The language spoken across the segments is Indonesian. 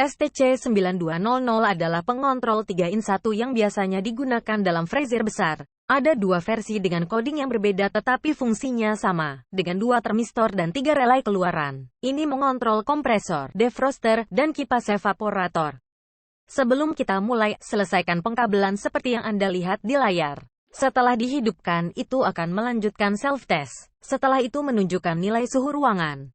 STC9200 adalah pengontrol 3-in-1 yang biasanya digunakan dalam freezer besar. Ada dua versi dengan coding yang berbeda tetapi fungsinya sama, dengan 2 termistor dan 3 relay keluaran. Ini mengontrol kompresor, defroster, dan kipas evaporator. Sebelum kita mulai, selesaikan pengkabelan seperti yang Anda lihat di layar. Setelah dihidupkan, itu akan melanjutkan self-test. Setelah itu menunjukkan nilai suhu ruangan.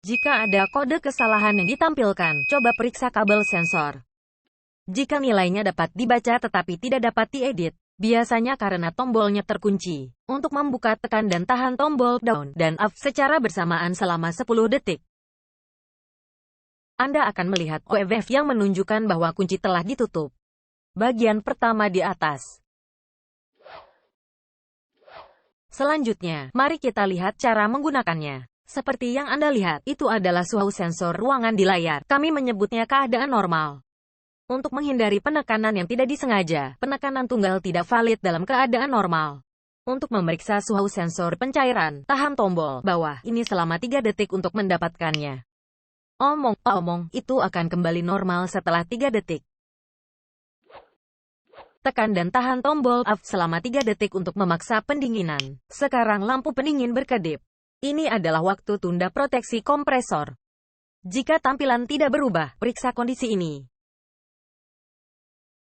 Jika ada kode kesalahan yang ditampilkan, coba periksa kabel sensor. Jika nilainya dapat dibaca tetapi tidak dapat diedit, biasanya karena tombolnya terkunci. Untuk membuka, tekan dan tahan tombol down dan up secara bersamaan selama 10 detik. Anda akan melihat wave yang menunjukkan bahwa kunci telah ditutup. Bagian pertama di atas. Selanjutnya, mari kita lihat cara menggunakannya. Seperti yang Anda lihat, itu adalah suhu sensor ruangan di layar. Kami menyebutnya keadaan normal. Untuk menghindari penekanan yang tidak disengaja, penekanan tunggal tidak valid dalam keadaan normal. Untuk memeriksa suhu sensor pencairan, tahan tombol bawah ini selama 3 detik untuk mendapatkannya. Omong, itu akan kembali normal setelah 3 detik. Tekan dan tahan tombol up selama 3 detik untuk memaksa pendinginan. Sekarang lampu pendingin berkedip. Ini adalah waktu tunda proteksi kompresor. Jika tampilan tidak berubah, periksa kondisi ini.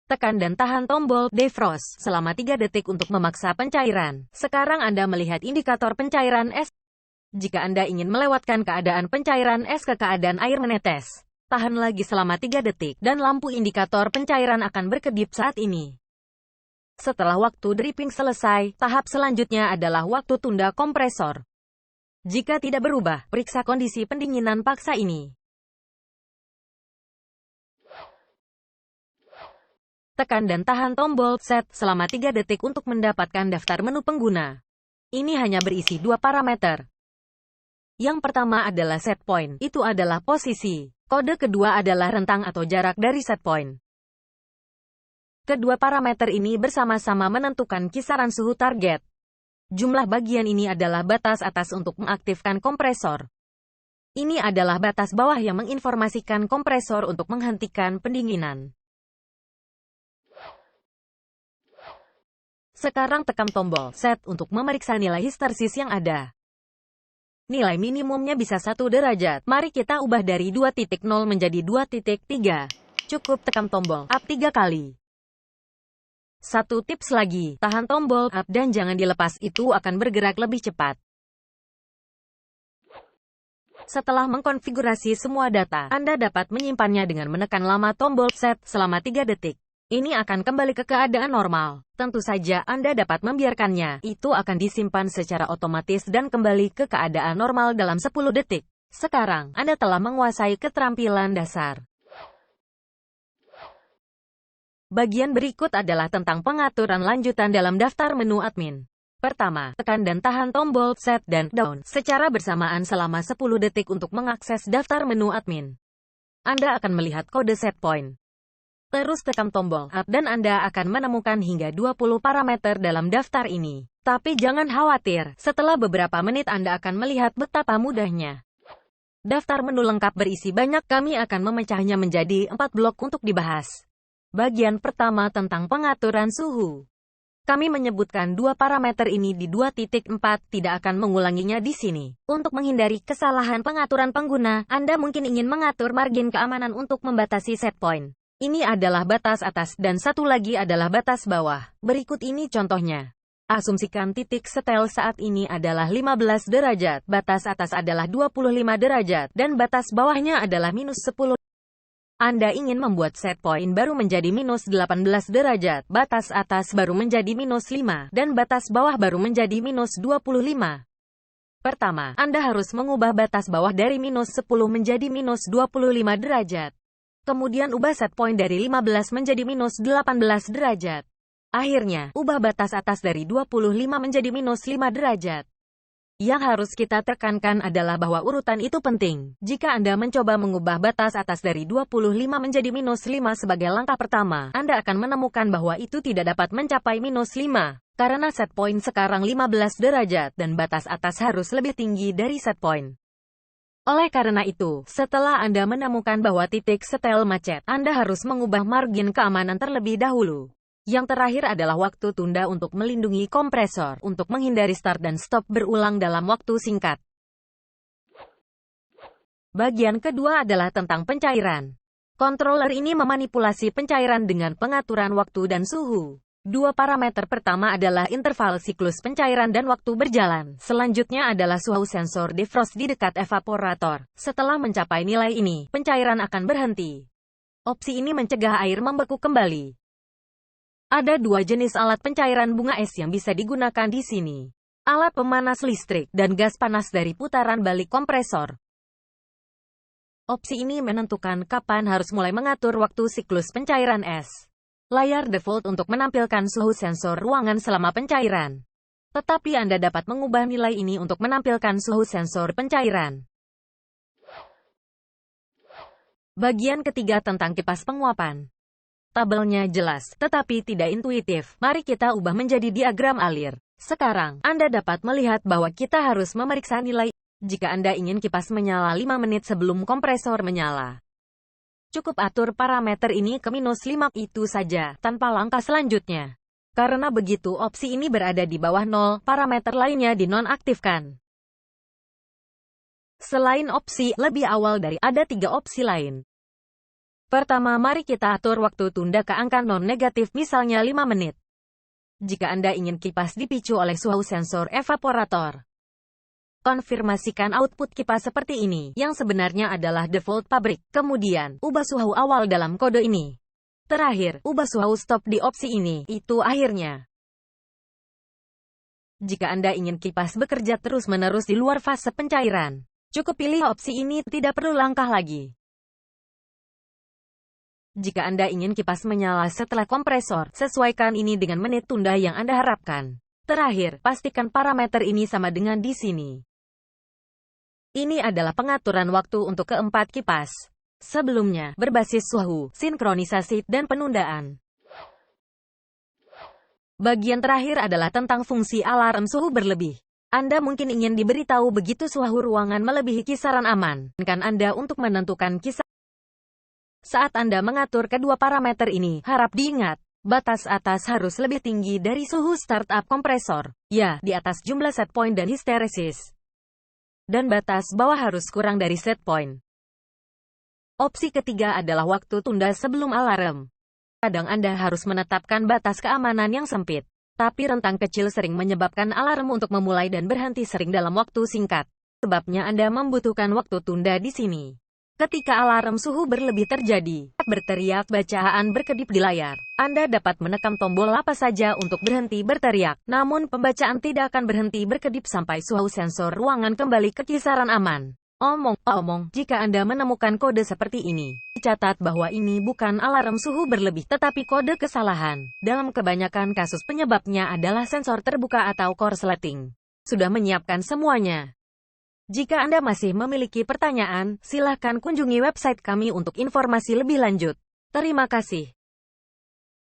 Tekan dan tahan tombol defrost selama 3 detik untuk memaksa pencairan. Sekarang Anda melihat indikator pencairan es. Jika Anda ingin melewatkan keadaan pencairan es ke keadaan air menetes, tahan lagi selama 3 detik dan lampu indikator pencairan akan berkedip saat ini. Setelah waktu dripping selesai, tahap selanjutnya adalah waktu tunda kompresor. Jika tidak berubah, periksa kondisi pendinginan paksa ini. Tekan dan tahan tombol set selama 3 detik untuk mendapatkan daftar menu pengguna. Ini hanya berisi 2 parameter. Yang pertama adalah set point, itu adalah posisi. Kode kedua adalah rentang atau jarak dari set point. Kedua parameter ini bersama-sama menentukan kisaran suhu target. Jumlah bagian ini adalah batas atas untuk mengaktifkan kompresor. Ini adalah batas bawah yang menginformasikan kompresor untuk menghentikan pendinginan. Sekarang tekan tombol set untuk memeriksa nilai histersis yang ada. Nilai minimumnya bisa 1 derajat. Mari kita ubah dari 2.0 menjadi 2.3. Cukup tekan tombol up 3 kali. Satu tips lagi, tahan tombol up dan jangan dilepas, itu akan bergerak lebih cepat. Setelah mengkonfigurasi semua data, Anda dapat menyimpannya dengan menekan lama tombol set selama 3 detik. Ini akan kembali ke keadaan normal. Tentu saja Anda dapat membiarkannya, itu akan disimpan secara otomatis dan kembali ke keadaan normal dalam 10 detik. Sekarang, Anda telah menguasai keterampilan dasar. Bagian berikut adalah tentang pengaturan lanjutan dalam daftar menu admin. Pertama, tekan dan tahan tombol set dan down secara bersamaan selama 10 detik untuk mengakses daftar menu admin. Anda akan melihat kode set point. Terus tekan tombol up dan Anda akan menemukan hingga 20 parameter dalam daftar ini. Tapi jangan khawatir, setelah beberapa menit Anda akan melihat betapa mudahnya. Daftar menu lengkap berisi banyak, kami akan memecahnya menjadi 4 blok untuk dibahas. Bagian pertama tentang pengaturan suhu. Kami menyebutkan 2 parameter ini di 2.4, tidak akan mengulanginya di sini. Untuk menghindari kesalahan pengaturan pengguna, Anda mungkin ingin mengatur margin keamanan untuk membatasi set point. Ini adalah batas atas dan satu lagi adalah batas bawah. Berikut ini contohnya. Asumsikan titik setel saat ini adalah 15 derajat, batas atas adalah 25 derajat, dan batas bawahnya adalah minus 10. Anda ingin membuat set point baru menjadi minus 18 derajat, batas atas baru menjadi minus 5, dan batas bawah baru menjadi minus 25. Pertama, Anda harus mengubah batas bawah dari minus 10 menjadi minus 25 derajat. Kemudian ubah set point dari 15 menjadi minus 18 derajat. Akhirnya, ubah batas atas dari 25 menjadi minus 5 derajat. Yang harus kita tekankan adalah bahwa urutan itu penting. Jika Anda mencoba mengubah batas atas dari 25 menjadi minus 5 sebagai langkah pertama, Anda akan menemukan bahwa itu tidak dapat mencapai minus 5. Karena set point sekarang 15 derajat dan batas atas harus lebih tinggi dari set point. Oleh karena itu, setelah Anda menemukan bahwa titik setel macet, Anda harus mengubah margin keamanan terlebih dahulu. Yang terakhir adalah waktu tunda untuk melindungi kompresor, untuk menghindari start dan stop berulang dalam waktu singkat. Bagian kedua adalah tentang pencairan. Controller ini memanipulasi pencairan dengan pengaturan waktu dan suhu. Dua parameter pertama adalah interval siklus pencairan dan waktu berjalan. Selanjutnya adalah suhu sensor defrost di dekat evaporator. Setelah mencapai nilai ini, pencairan akan berhenti. Opsi ini mencegah air membeku kembali. Ada dua jenis alat pencairan bunga es yang bisa digunakan di sini. Alat pemanas listrik dan gas panas dari putaran balik kompresor. Opsi ini menentukan kapan harus mulai mengatur waktu siklus pencairan es. Layar default untuk menampilkan suhu sensor ruangan selama pencairan. Tetapi Anda dapat mengubah nilai ini untuk menampilkan suhu sensor pencairan. Bagian ketiga tentang kipas penguapan. Tabelnya jelas, tetapi tidak intuitif. Mari kita ubah menjadi diagram alir. Sekarang, Anda dapat melihat bahwa kita harus memeriksa nilai. Jika Anda ingin kipas menyala 5 menit sebelum kompresor menyala, cukup atur parameter ini ke -5 itu saja, tanpa langkah selanjutnya. Karena begitu opsi ini berada di bawah 0, parameter lainnya dinonaktifkan. Selain opsi lebih awal dari, ada 3 opsi lain. Pertama, mari kita atur waktu tunda ke angka non-negatif, misalnya 5 menit. Jika Anda ingin kipas dipicu oleh suhu sensor evaporator, konfirmasikan output kipas seperti ini, yang sebenarnya adalah default pabrik. Kemudian, ubah suhu awal dalam kode ini. Terakhir, ubah suhu stop di opsi ini. Itu akhirnya. Jika Anda ingin kipas bekerja terus-menerus di luar fase pencairan, cukup pilih opsi ini, tidak perlu langkah lagi. Jika Anda ingin kipas menyala setelah kompresor, sesuaikan ini dengan menit tunda yang Anda harapkan. Terakhir, pastikan parameter ini sama dengan di sini. Ini adalah pengaturan waktu untuk keempat kipas. Sebelumnya, berbasis suhu, sinkronisasi, dan penundaan. Bagian terakhir adalah tentang fungsi alarm suhu berlebih. Anda mungkin ingin diberitahu begitu suhu ruangan melebihi kisaran aman. Kan Anda untuk menentukan kisaran. Saat Anda mengatur kedua parameter ini, harap diingat, batas atas harus lebih tinggi dari suhu startup kompresor. Ya, di atas jumlah set point dan histeresis. Dan batas bawah harus kurang dari set point. Opsi ketiga adalah waktu tunda sebelum alarm. Kadang Anda harus menetapkan batas keamanan yang sempit. Tapi rentang kecil sering menyebabkan alarm untuk memulai dan berhenti sering dalam waktu singkat. Sebabnya Anda membutuhkan waktu tunda di sini. Ketika alarm suhu berlebih terjadi, berteriak bacaan berkedip di layar. Anda dapat menekan tombol apa saja untuk berhenti berteriak, namun pembacaan tidak akan berhenti berkedip sampai suhu sensor ruangan kembali ke kisaran aman. Omong-omong, jika Anda menemukan kode seperti ini, dicatat bahwa ini bukan alarm suhu berlebih, tetapi kode kesalahan. Dalam kebanyakan kasus penyebabnya adalah sensor terbuka atau korsleting. Sudah menyiapkan semuanya. Jika Anda masih memiliki pertanyaan, silakan kunjungi website kami untuk informasi lebih lanjut. Terima kasih.